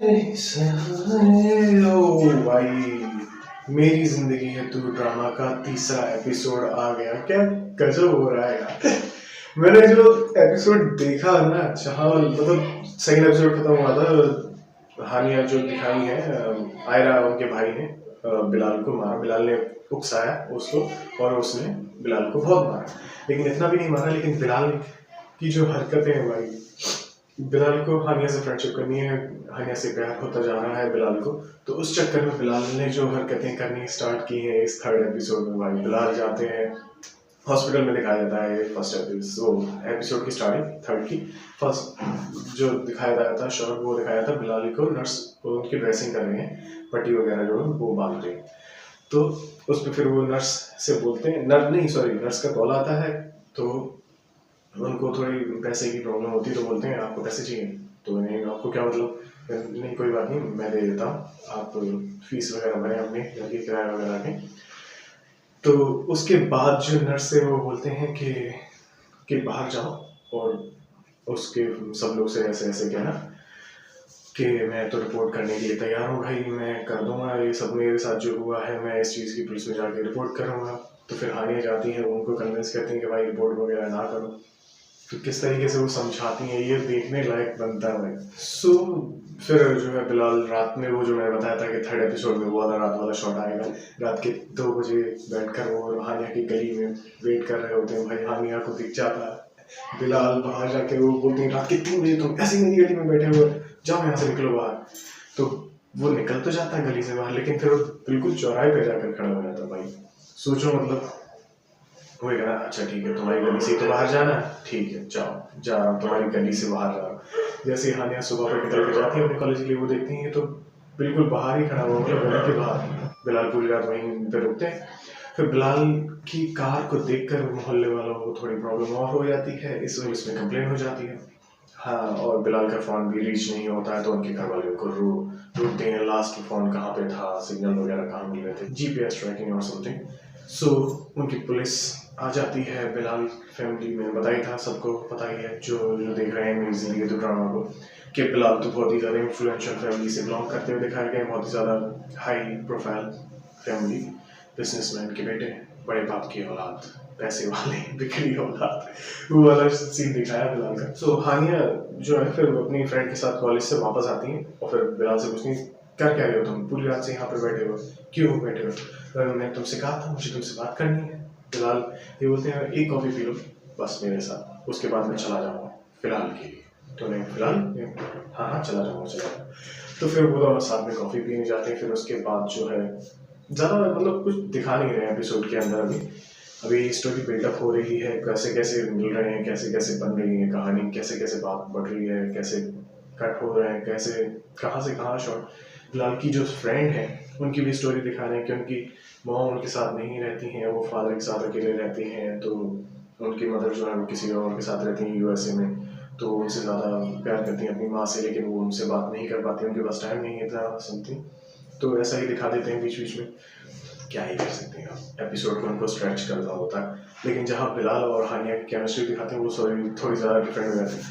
ओ भाई, मेरी जिंदगी है तू ड्रामा का तीसरा एपिसोड आ गया। क्या गजब हो रहा है यार। मैंने जो एपिसोड देखा ना, जहाँ मतलब सेकंड एपिसोड खत्म हुआ था, हानिया जो दिखाई है, आयरा उनके भाई ने बिलाल को मारा। बिलाल ने उकसाया उसको और उसने बिलाल को बहुत मारा, लेकिन इतना भी नहीं मारा। लेकिन बिलाल की जो हरकतें हैं भाई, बिलाल को हानिया से फ्रेंडशिप करनी है, हानिया से प्यार होता जा रहा है बिलाल को। तो उस चक्कर में बिलाल ने जो हरकतें करनी स्टार्ट की हैं इस थर्ड एपिसोड में भाई, बिलाल जाते हैं हॉस्पिटल में, दिखाया जाता है फर्स्ट एपिसोड की स्टार्टिंग थर्ड की फर्स्ट जो दिखाया गया था शॉर्ट, वो दिखाया था बिलाल को नर्स उनकी ड्रेसिंग कर रही है, पट्टी वगैरह जो वो बांध रही है। तो उस पर फिर वो नर्स से बोलते हैं, नर्स का कॉल आता है। तो उनको थोड़ी पैसे की प्रॉब्लम होती है, तो बोलते हैं आपको पैसे चाहिए। तो नहीं, आपको क्या मतलब, नहीं कोई बात नहीं, मैं दे देता हूँ, आप फीस वगैरह भरें अपने घर की किराया वगैरह के। तो उसके बाद जो नर्स है वो बोलते हैं कि बाहर जाओ और उसके सब लोग से ऐसे ऐसे कहना कि मैं तो रिपोर्ट करने के लिए तैयार हूँ भाई, मैं कर दूंगा ये सब मेरे साथ जो हुआ है, मैं इस चीज़ की पुलिस में जाके रिपोर्ट करूँगा। तो फिर हानिया जाती है, उनको कन्विंस करती हैं कि भाई रिपोर्ट वगैरह ना करो। तो किस तरीके से वो समझाती हैं, ये देखने लायक बनता है। सो फिर जो है बिलाल रात में, वो जो मैंने बताया था कि थर्ड एपिसोड में वो वाला रात वाला शॉट आएगा, रात के 2 बजे बैठकर वो हानिया की गली में वेट कर रहे होते हैं भाई। हानिया को दिख जाता है बिलाल, बाहर जाके वो बोलते हैं रात के 3 बजे तुम ऐसी मेरी गली में बैठे हुए, जाओ यहाँ से निकलो बाहर। तो वो निकल तो जाता है गली से बाहर, लेकिन फिर वो बिल्कुल चौराहे पे जाकर खड़ा हो जाता है भाई। सोचो मतलब, वो कह रहा अच्छा ठीक है, तुम्हारी गली से तो बाहर जाना है, ठीक है जाओ, जा रहा हूँ तुम्हारी गली से बाहर जा रहा हूँ। जैसे हानिया सुबह पर निकल के जाती है अपने कॉलेज के लिए, वो देखती है तो बिल्कुल बाहर ही खड़ा हुआ, मतलब गली के बाहर। बिलाल पूरी रात वहीं पे रुकते हैं। फिर बिलाल की कार को देखकर मोहल्ले वालों को थोड़ी प्रॉब्लम और हो जाती है, इस वजह से कंप्लेन हो जाती है। हाँ, और बिलाल का फ़ोन भी रीच नहीं होता है, तो उनके घर वाले को ढूंढते हैं लास्ट फ़ोन कहाँ पे था, सिग्नल वगैरह कहाँ मिल रहे थे, जीपीएस ट्रैकिंग और समथिंग। सो उनकी पुलिस आ जाती है। बिलाल फैमिली में बताई था, सबको पता ही है जो जो देख रहे हैं मेरी ज़िंदगी तो ड्रामा को, कि बिलाल तो बहुत ही ज़्यादा इन्फ्लुएंशियल फैमिली से बिलोंग करते हुए दिखाए गए, बहुत ही ज़्यादा हाई प्रोफाइल फैमिली, बिजनेसमैन के बेटे, बड़े बाप की औलाद, पैसे वाले, बिखरी औलाद, वो वाला सीन दिखाया बिलाल का। सो हानिया जो है फिर अपनी फ्रेंड के साथ कॉलेज से वापस आती हैं और फिर बिलाल से पूछती हैं कर क्या रहे हो तुम, पूरी रात से यहाँ पर बैठे हो, क्यों बैठे हो? मैं तुमसे कहा था मुझे तुमसे बात करनी है। बिलाल ये बोलते हैं एक कॉफ़ी पी लो बस मेरे साथ, उसके बाद मैं चला जाऊँगा फिलहाल के लिए। तो नहीं फिलहाल, हाँ हाँ चला जाऊँगा। तो फिर वो दोनों साथ में कॉफ़ी पीने जाते हैं। फिर उसके बाद जो है ज़्यादा मतलब कुछ दिखा नहीं रहे हैं एपिसोड के अंदर। अभी स्टोरी बिल्डअप हो रही है, कैसे कैसे मिल रहे हैं, कैसे कैसे बन रही है कहानी, कैसे कैसे बात बढ़ रही है, कैसे कट हो रहे हैं, कैसे कहाँ से कहाँ शॉट। बिलाल की जो फ्रेंड है उनकी भी स्टोरी दिखा रहे हैं कि उनकी मॉम उनके साथ नहीं रहती हैं, वो फादर के साथ अकेले रहती हैं। तो उनकी मदर जो है वो किसी और के साथ रहती हैं यूएसए में, तो उनसे ज़्यादा प्यार करती हैं अपनी माँ से, लेकिन वो उनसे बात नहीं कर पाती, उनके पास टाइम नहीं इतना समथिंग। तो ऐसा ही दिखा देते हैं बीच बीच में, क्या ही कर सकते हैं आप, एपिसोड को उनको स्ट्रेच कर रहा होता है। लेकिन जहाँ बिलाल और हानिया की केमिस्ट्री दिखाते हैं वो थोड़ी ज़्यादा डिफरेंट हो जाती है।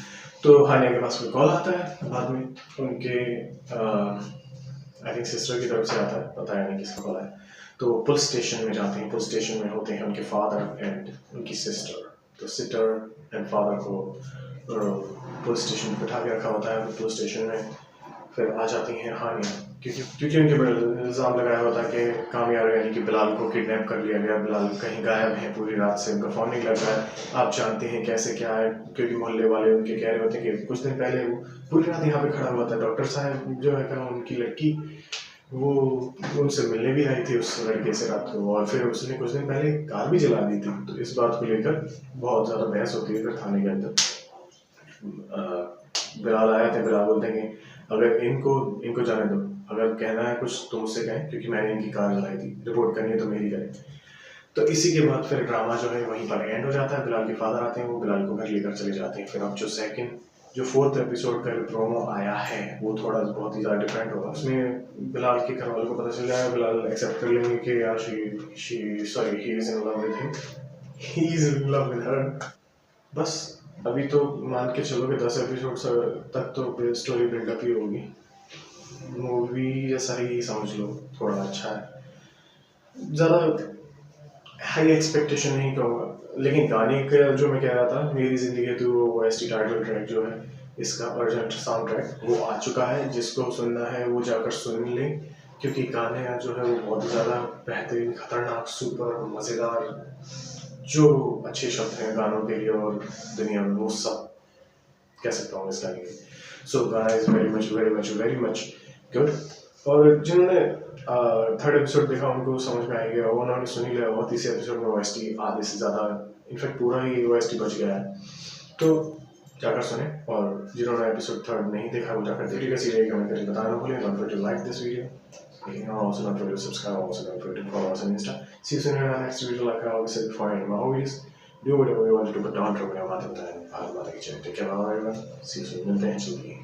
तो हानिया के पास कोई कॉल आता है बाद में, उनके आई थिंक सिस्टर की तरफ से आता है, पता है नहीं किसका कॉल है। तो पुलिस स्टेशन में जाते हैं, पुलिस स्टेशन में होते हैं उनके फादर एंड उनकी सिस्टर। तो सिस्टर एंड फादर को पुलिस स्टेशन पर बिठा के रखा होता है। पुलिस स्टेशन में फिर आ जाती हैं हानिया, क्योंकि उनके ऊपर इल्ज़ाम लगाया होता है कि कामयाब यानी कि बिलाल को किडनैप कर लिया गया, बिलाल कहीं गायब है, पूरी रात से उनका फ़ोन नहीं लग रहा है। आप जानते हैं कैसे क्या है, क्योंकि मोहल्ले वाले उनके कह रहे होते हैं कि कुछ दिन पहले वो पूरी रात यहाँ पे खड़ा हुआ था। डॉक्टर साहब जो है उनकी लड़की, वो उनसे मिलने भी आई थी उस लड़के से रात को, और फिर उसने कुछ दिन पहले कार भी जला दी थी। तो इस बात को लेकर बहुत ज़्यादा बहस होती है फिर थाने के अंदर। बिलाल आया था, बिलाल बोलते हैं कि अगर इनको जाने दो, अगर कहना है कुछ तो मुझसे कहें, क्योंकि मैंने इनकी कार जलाई थी, रिपोर्ट करनी है तो मेरी करें। तो इसी के बाद फिर ड्रामा जो है वहीं पर एंड हो जाता है। बिलाल के फादर आते हैं, वो बिलाल को घर लेकर चले जाते हैं। फिर अब जो फोर्थ एपिसोड का प्रोमो आया है वो थोड़ा बहुत ही ज़्यादा डिफरेंट होगा। उसमें बिलाल के घर वालों को पता चल जाएगा, बिलाल एक्सेप्ट कर लेंगे कि यार he is in love with him, he is in love with her. बस अभी तो मान के चलो कि 10 एपिसोड तक तो स्टोरी बिल्डअप ही होगी। जैसा ही समझ लो, थोड़ा अच्छा है, ज़्यादा हाई एक्सपेक्टेशन नहीं कहूँगा। लेकिन गाने का जो मैं कह रहा था, मेरी ज़िंदगी है तू, वो OST टाइटल ट्रैक जो है इसका अर्जेंट साउंड ट्रैक वो आ चुका है। जिसको सुनना है वो जाकर सुन ले, क्योंकि गाने जो है वो बहुत ज़्यादा बेहतरीन, खतरनाक, सुपर मज़ेदार, जो अच्छे शब्द हैं गानों के लिए और दुनिया में, वो सब कह सकता हूँ इस गाने के। सो गाना is very much very much very much good. और जिन्होंने थर्ड एपिसोड देखा उनको समझ में आएगा, उन्होंने सुन ही लिया, और तीसरे एपिसोड में OST आधे से ज़्यादा, इनफैक्ट पूरा ही OST बच गया है, तो जाकर सुने। और जिन्होंने एपिसोड थर्ड नहीं देखा वो जाकर देखिएगा। सीरियल कमेंट करके बताना भूलें। Don't forget to like this video, and also don't forget to subscribe, also don't forget to follow us on Insta. See you soon in our next video. Like I always said before, I end my videos, do whatever you want to do, but don't drop your mouth and Bharat Mata ki Jai. Take care, everyone. See you soon. मिलते हैं जल्दी।